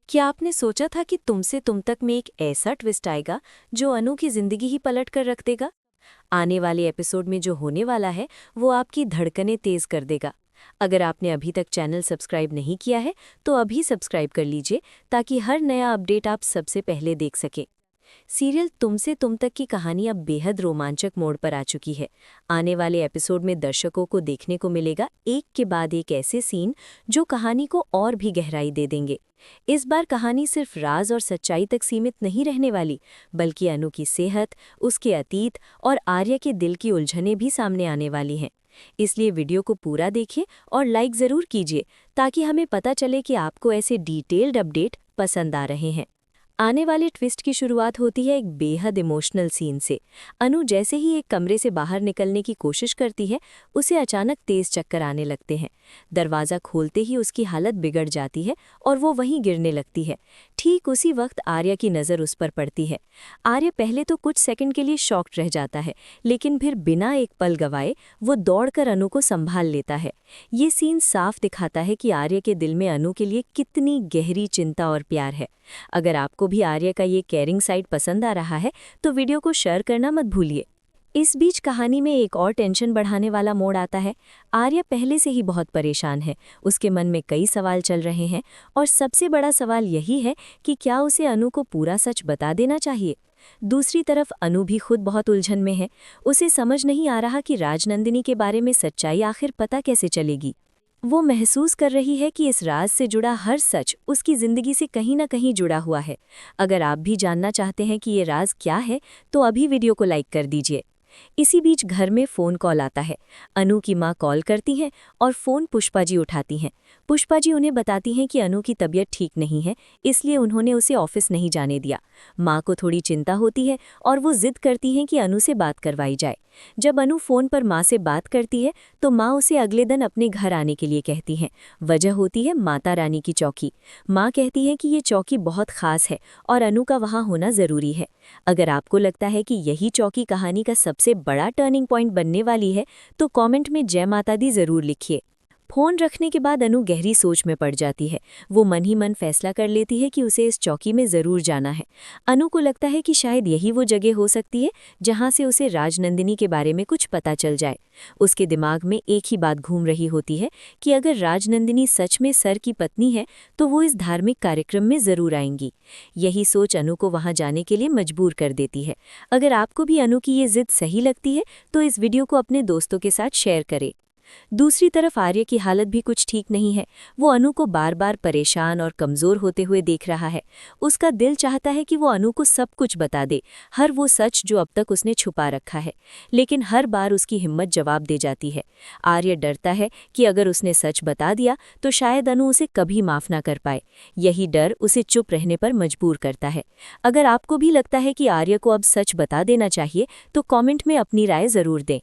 क्या आपने सोचा था कि तुमसे तुम तक में एक ऐसा ट्विस्ट आएगा जो अनु की जिंदगी ही पलट कर रख देगा? आने वाले एपिसोड में जो होने वाला है वो आपकी धड़कनें तेज कर देगा। अगर आपने अभी तक चैनल सब्सक्राइब नहीं किया है तो अभी सब्सक्राइब कर लीजिए ताकि हर नया अपडेट आप सबसे पहले देख सकें। सीरियल तुमसे तुम तक की कहानी अब बेहद रोमांचक मोड़ पर आ चुकी है। आने वाले एपिसोड में दर्शकों को देखने को मिलेगा एक के बाद एक ऐसे सीन जो कहानी को और भी गहराई दे देंगे। इस बार कहानी सिर्फ राज और सच्चाई तक सीमित नहीं रहने वाली, बल्कि अनु की सेहत, उसके अतीत और आर्या के दिल की उलझनें भी सामने आने वाली हैं। इसलिए वीडियो को पूरा देखिए और लाइक ज़रूर कीजिए ताकि हमें पता चले कि आपको ऐसे डिटेल्ड अपडेट पसंद आ रहे हैं। आने वाले ट्विस्ट की शुरुआत होती है एक बेहद इमोशनल सीन से। अनु जैसे ही एक कमरे से बाहर निकलने की कोशिश करती है, उसे अचानक तेज चक्कर आने लगते हैं। दरवाज़ा खोलते ही उसकी हालत बिगड़ जाती है और वो वहीं गिरने लगती है। ठीक उसी वक्त आर्या की नज़र उस पर पड़ती है। आर्या पहले तो कुछ सेकंड के लिए शॉक्ड रह जाता है, लेकिन फिर बिना एक पल गवाए वो दौड़कर अनु को संभाल लेता है। ये सीन साफ दिखाता है कि आर्या के दिल में अनु के लिए कितनी गहरी चिंता और प्यार है। अगर आपको भी आर्या का ये केयरिंग साइड पसंद आ रहा है तो वीडियो को शेयर करना मत भूलिए। इस बीच कहानी में एक और टेंशन बढ़ाने वाला मोड़ आता है। आर्या पहले से ही बहुत परेशान है, उसके मन में कई सवाल चल रहे हैं और सबसे बड़ा सवाल यही है कि क्या उसे अनु को पूरा सच बता देना चाहिए। दूसरी तरफ अनु भी खुद बहुत उलझन में है। उसे समझ नहीं आ रहा कि राजनंदिनी के बारे में सच्चाई आखिर पता कैसे चलेगी। वो महसूस कर रही है कि इस राज से जुड़ा हर सच उसकी ज़िंदगी से कहीं ना कहीं जुड़ा हुआ है। अगर आप भी जानना चाहते हैं कि ये राज क्या है तो अभी वीडियो को लाइक कर दीजिए। इसी बीच घर में फ़ोन कॉल आता है। अनु की माँ कॉल करती हैं और फ़ोन पुष्पा जी उठाती हैं। पुष्पा जी उन्हें बताती हैं कि अनु की तबीयत ठीक नहीं है, इसलिए उन्होंने उसे ऑफिस नहीं जाने दिया। माँ को थोड़ी चिंता होती है और वो जिद करती हैं कि अनु से बात करवाई जाए। जब अनु फ़ोन पर माँ से बात करती है तो माँ उसे अगले दिन अपने घर आने के लिए कहती हैं। वजह होती है माता रानी की चौकी। माँ कहती है कि ये चौकी बहुत ख़ास है और अनु का वहाँ होना ज़रूरी है। अगर आपको लगता है कि यही चौकी कहानी का सबसे बड़ा टर्निंग पॉइंट बनने वाली है तो कमेंट में जय माता दी ज़रूर लिखिए। फ़ोन रखने के बाद अनु गहरी सोच में पड़ जाती है। वो मन ही मन फैसला कर लेती है कि उसे इस चौकी में ज़रूर जाना है। अनु को लगता है कि शायद यही वो जगह हो सकती है जहाँ से उसे राजनंदिनी के बारे में कुछ पता चल जाए। उसके दिमाग में एक ही बात घूम रही होती है कि अगर राजनंदिनी सच में सर की पत्नी है तो वो इस धार्मिक कार्यक्रम में ज़रूर आएंगी। यही सोच अनु को वहाँ जाने के लिए मजबूर कर देती है। अगर आपको भी अनु की ये ज़िद सही लगती है तो इस वीडियो को अपने दोस्तों के साथ शेयर करें। दूसरी तरफ आर्य की हालत भी कुछ ठीक नहीं है। वो अनु को बार बार परेशान और कमज़ोर होते हुए देख रहा है। उसका दिल चाहता है कि वो अनु को सब कुछ बता दे, हर वो सच जो अब तक उसने छुपा रखा है, लेकिन हर बार उसकी हिम्मत जवाब दे जाती है। आर्य डरता है कि अगर उसने सच बता दिया तो शायद अनु उसे कभी माफ़ ना कर पाए। यही डर उसे चुप रहने पर मजबूर करता है। अगर आपको भी लगता है कि आर्य को अब सच बता देना चाहिए तो कमेंट में अपनी राय ज़रूर दें।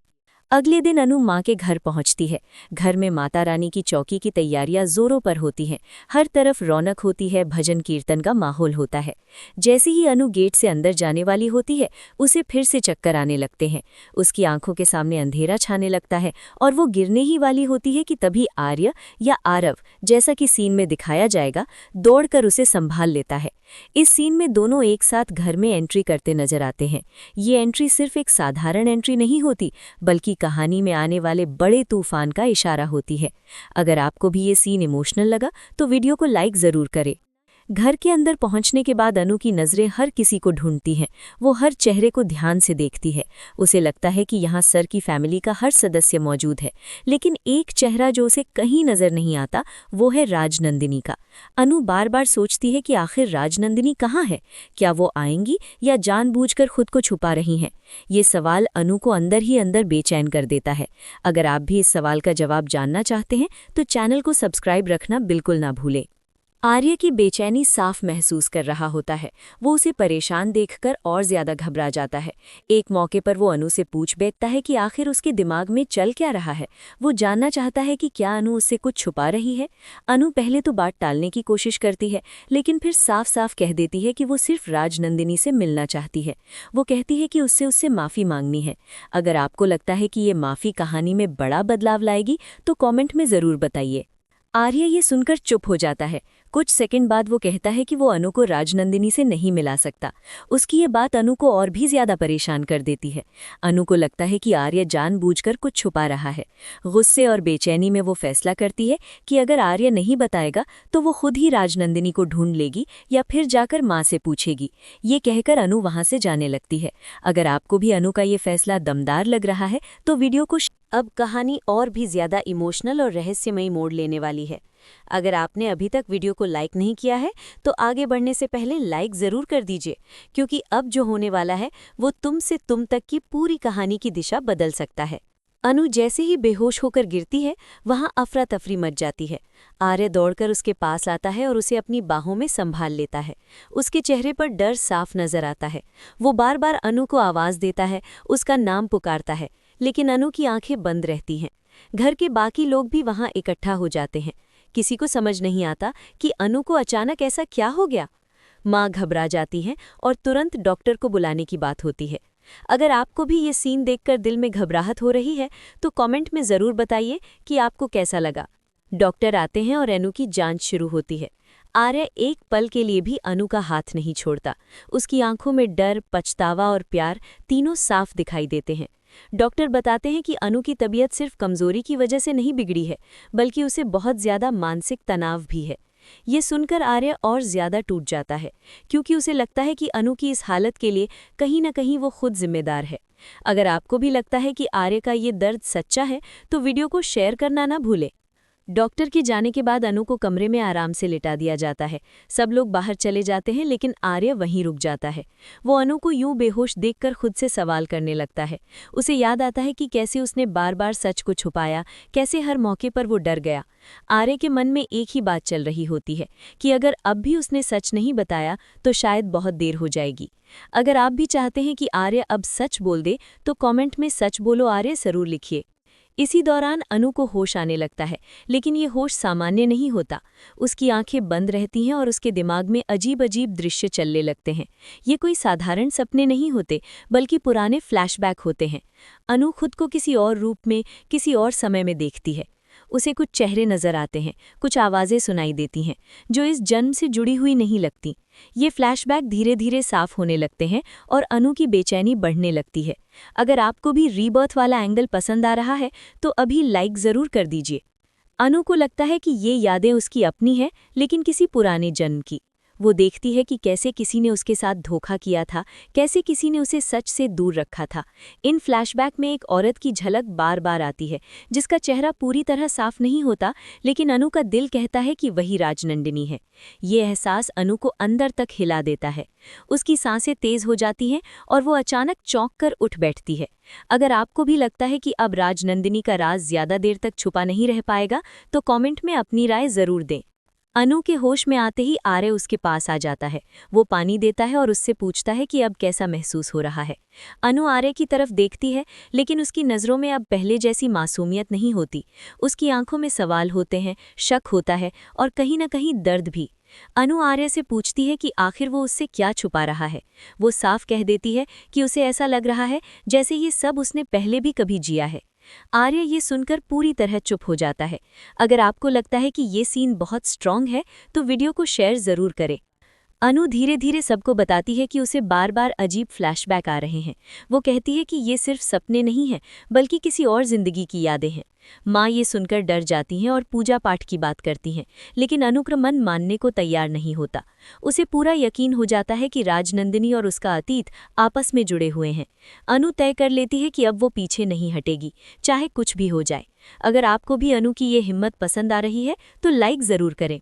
अगले दिन अनु माँ के घर पहुँचती है। घर में माता रानी की चौकी की तैयारियां जोरों पर होती हैं। हर तरफ रौनक होती है, भजन कीर्तन का माहौल होता है। जैसे ही अनु गेट से अंदर जाने वाली होती है उसे फिर से चक्कर आने लगते हैं। उसकी आंखों के सामने अंधेरा छाने लगता है और वो गिरने ही वाली होती है कि तभी आर्य या आरव, जैसा कि सीन में दिखाया जाएगा, दौड़कर उसे संभाल लेता है। इस सीन में दोनों एक साथ घर में एंट्री करते नजर आते हैं। ये एंट्री सिर्फ एक साधारण एंट्री नहीं होती, बल्कि कहानी में आने वाले बड़े तूफान का इशारा होती है। अगर आपको भी ये सीन इमोशनल लगा तो वीडियो को लाइक ज़रूर करें। घर के अंदर पहुंचने के बाद अनु की नज़रें हर किसी को ढूंढती हैं। वो हर चेहरे को ध्यान से देखती है। उसे लगता है कि यहाँ सर की फैमिली का हर सदस्य मौजूद है, लेकिन एक चेहरा जो उसे कहीं नज़र नहीं आता वो है राजनंदिनी का। अनु बार बार सोचती है कि आखिर राजनंदिनी कहाँ है। क्या वो आएंगी या जानबूझकर खुद को छुपा रही हैं? ये सवाल अनु को अंदर ही अंदर बेचैन कर देता है। अगर आप भी इस सवाल का जवाब जानना चाहते हैं तो चैनल को सब्सक्राइब रखना बिल्कुल ना भूलें। आर्य की बेचैनी साफ महसूस कर रहा होता है। वो उसे परेशान देखकर और ज्यादा घबरा जाता है। एक मौके पर वो अनु से पूछ बैठता है कि आखिर उसके दिमाग में चल क्या रहा है। वो जानना चाहता है कि क्या अनु उससे कुछ छुपा रही है। अनु पहले तो बात टालने की कोशिश करती है, लेकिन फिर साफ साफ कह देती है कि वो सिर्फ राजनंदिनी से मिलना चाहती है। वो कहती है कि उससे माफ़ी मांगनी है। अगर आपको लगता है कि ये माफ़ी कहानी में बड़ा बदलाव लाएगी तो कमेंट में ज़रूर बताइए। आर्य ये सुनकर चुप हो जाता है। कुछ सेकंड बाद वो कहता है कि वो अनु को राजनंदिनी से नहीं मिला सकता। उसकी ये बात अनु को और भी ज्यादा परेशान कर देती है। अनु को लगता है कि आर्य जानबूझकर कुछ छुपा रहा है। गुस्से और बेचैनी में वो फैसला करती है कि अगर आर्य नहीं बताएगा तो वो खुद ही राजनंदिनी को ढूंढ लेगी या फिर जाकर माँ से पूछेगी। ये कहकर अनु वहां से जाने लगती है। अगर आपको भी अनु का ये फैसला दमदार लग रहा है तो वीडियो को अब कहानी और भी ज्यादा इमोशनल और रहस्यमयी मोड़ लेने वाली है। अगर आपने अभी तक वीडियो को लाइक नहीं किया है तो आगे बढ़ने से पहले लाइक ज़रूर कर दीजिए, क्योंकि अब जो होने वाला है वो तुम से तुम तक की पूरी कहानी की दिशा बदल सकता है। अनु जैसे ही बेहोश होकर गिरती है वहां अफरा तफरी मच जाती है। आर्य दौड़कर उसके पास आता है और उसे अपनी बाहों में संभाल लेता है। उसके चेहरे पर डर साफ नजर आता है। वो बार बार अनु को आवाज़ देता है, उसका नाम पुकारता है, लेकिन अनु की आंखें बंद रहती हैं। घर के बाकी लोग भी वहां इकट्ठा हो जाते हैं। किसी को समझ नहीं आता कि अनु को अचानक ऐसा क्या हो गया। माँ घबरा जाती है और तुरंत डॉक्टर को बुलाने की बात होती है। अगर आपको भी ये सीन देखकर दिल में घबराहट हो रही है तो कमेंट में ज़रूर बताइए कि आपको कैसा लगा। डॉक्टर आते हैं और अनु की जांच शुरू होती है। आर्य एक पल के लिए भी अनु का हाथ नहीं छोड़ता। उसकी आंखों में डर, पछतावा और प्यार तीनों साफ दिखाई देते हैं। डॉक्टर बताते हैं कि अनु की तबीयत सिर्फ कमजोरी की वजह से नहीं बिगड़ी है, बल्कि उसे बहुत ज्यादा मानसिक तनाव भी है। ये सुनकर आर्य और ज्यादा टूट जाता है, क्योंकि उसे लगता है कि अनु की इस हालत के लिए कहीं न कहीं वो खुद जिम्मेदार है। अगर आपको भी लगता है कि आर्य का ये दर्द सच्चा है तो वीडियो को शेयर करना ना भूलें। डॉक्टर के जाने के बाद अनु को कमरे में आराम से लिटा दिया जाता है। सब लोग बाहर चले जाते हैं, लेकिन आर्य वहीं रुक जाता है। वो अनु को यूं बेहोश देखकर खुद से सवाल करने लगता है। उसे याद आता है कि कैसे उसने बार बार सच को छुपाया, कैसे हर मौके पर वो डर गया। आर्य के मन में एक ही बात चल रही होती है कि अगर अब भी उसने सच नहीं बताया तो शायद बहुत देर हो जाएगी। अगर आप भी चाहते हैं कि आर्य अब सच बोल दे तो कमेंट में सच बोलो आर्य जरूर लिखिए। इसी दौरान अनु को होश आने लगता है, लेकिन ये होश सामान्य नहीं होता। उसकी आंखें बंद रहती हैं और उसके दिमाग में अजीब अजीब दृश्य चलने लगते हैं। ये कोई साधारण सपने नहीं होते, बल्कि पुराने फ्लैशबैक होते हैं। अनु खुद को किसी और रूप में, किसी और समय में देखती है। उसे कुछ चेहरे नजर आते हैं, कुछ आवाज़ें सुनाई देती हैं जो इस जन्म से जुड़ी हुई नहीं लगती। ये फ्लैशबैक धीरे धीरे साफ होने लगते हैं और अनु की बेचैनी बढ़ने लगती है। अगर आपको भी रीबर्थ वाला एंगल पसंद आ रहा है तो अभी लाइक ज़रूर कर दीजिए। अनु को लगता है कि ये यादें उसकी अपनी हैं, लेकिन किसी पुराने जन्म की। वो देखती है कि कैसे किसी ने उसके साथ धोखा किया था, कैसे किसी ने उसे सच से दूर रखा था। इन फ्लैशबैक में एक औरत की झलक बार बार आती है, जिसका चेहरा पूरी तरह साफ नहीं होता, लेकिन अनु का दिल कहता है कि वही राजनंदिनी है। ये एहसास अनु को अंदर तक हिला देता है। उसकी सांसें तेज हो जाती हैं और वो अचानक चौंक कर उठ बैठती है। अगर आपको भी लगता है कि अब राजनंदिनी का राज ज्यादा देर तक छुपा नहीं रह पाएगा तो कमेंट में अपनी राय जरूर दें। अनु के होश में आते ही आर्य उसके पास आ जाता है। वो पानी देता है और उससे पूछता है कि अब कैसा महसूस हो रहा है। अनु आर्य की तरफ देखती है, लेकिन उसकी नज़रों में अब पहले जैसी मासूमियत नहीं होती। उसकी आंखों में सवाल होते हैं, शक होता है और कहीं न कहीं दर्द भी। अनु आर्य से पूछती है कि आखिर वो उससे क्या छुपा रहा है। वो साफ कह देती है कि उसे ऐसा लग रहा है जैसे ये सब उसने पहले भी कभी जिया है। आर्य ये सुनकर पूरी तरह चुप हो जाता है। अगर आपको लगता है कि ये सीन बहुत स्ट्रॉन्ग है तो वीडियो को शेयर ज़रूर करें। अनु धीरे धीरे सबको बताती है कि उसे बार बार अजीब फ्लैशबैक आ रहे हैं। वो कहती है कि ये सिर्फ सपने नहीं हैं, बल्कि किसी और जिंदगी की यादें हैं। माँ ये सुनकर डर जाती हैं और पूजा पाठ की बात करती हैं, लेकिन अनु का मन मानने को तैयार नहीं होता। उसे पूरा यकीन हो जाता है कि राजनंदिनी और उसका अतीत आपस में जुड़े हुए हैं। अनु तय कर लेती है कि अब वो पीछे नहीं हटेगी, चाहे कुछ भी हो जाए। अगर आपको भी अनु की ये हिम्मत पसंद आ रही है तो लाइक ज़रूर करें।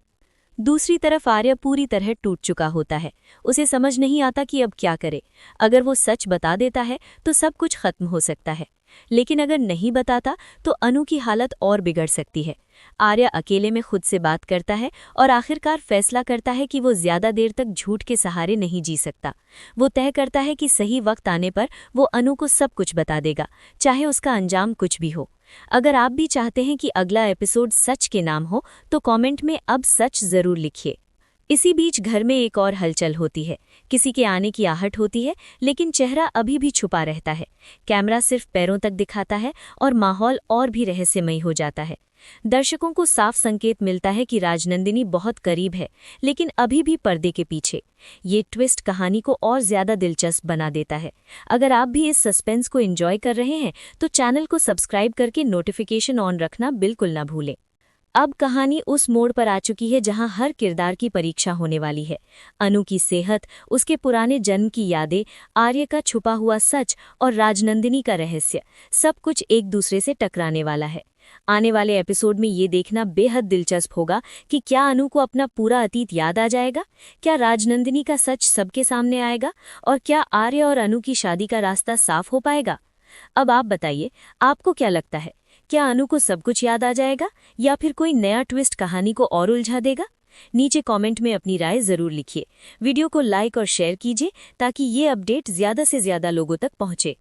दूसरी तरफ आर्य पूरी तरह टूट चुका होता है। उसे समझ नहीं आता कि अब क्या करे। अगर वो सच बता देता है तो सब कुछ खत्म हो सकता है, लेकिन अगर नहीं बताता तो अनु की हालत और बिगड़ सकती है। आर्य अकेले में खुद से बात करता है और आखिरकार फैसला करता है कि वो ज्यादा देर तक झूठ के सहारे नहीं जी सकता। वो तय करता है कि सही वक्त आने पर वो अनु को सब कुछ बता देगा, चाहे उसका अंजाम कुछ भी हो। अगर आप भी चाहते हैं कि अगला एपिसोड सच के नाम हो तो कमेंट में अब सच जरूर लिखिए। इसी बीच घर में एक और हलचल होती है। किसी के आने की आहट होती है, लेकिन चेहरा अभी भी छुपा रहता है। कैमरा सिर्फ पैरों तक दिखाता है और माहौल और भी रहस्यमयी हो जाता है। दर्शकों को साफ संकेत मिलता है कि राजनंदिनी बहुत करीब है, लेकिन अभी भी पर्दे के पीछे। ये ट्विस्ट कहानी को और ज्यादा दिलचस्प बना देता है। अगर आप भी इस सस्पेंस को एंजॉय कर रहे हैं तो चैनल को सब्सक्राइब करके नोटिफिकेशन ऑन रखना बिल्कुल ना भूलें। अब कहानी उस मोड़ पर आ चुकी है जहां हर किरदार की परीक्षा होने वाली है। अनु की सेहत, उसके पुराने जन्म की यादें, आर्य का छुपा हुआ सच और राजनंदिनी का रहस्य, सब कुछ एक दूसरे से टकराने वाला है। आने वाले एपिसोड में ये देखना बेहद दिलचस्प होगा कि क्या अनु को अपना पूरा अतीत याद आ जाएगा, क्या राजनंदिनी का सच सबके सामने आएगा और क्या आर्य और अनु की शादी का रास्ता साफ हो पाएगा। अब आप बताइए, आपको क्या लगता है, क्या अनु को सब कुछ याद आ जाएगा या फिर कोई नया ट्विस्ट कहानी को और उलझा देगा। नीचे कमेंट में अपनी राय जरूर लिखिए। वीडियो को लाइक और शेयर कीजिए ताकि ये अपडेट ज्यादा से ज्यादा लोगों तक पहुंचे।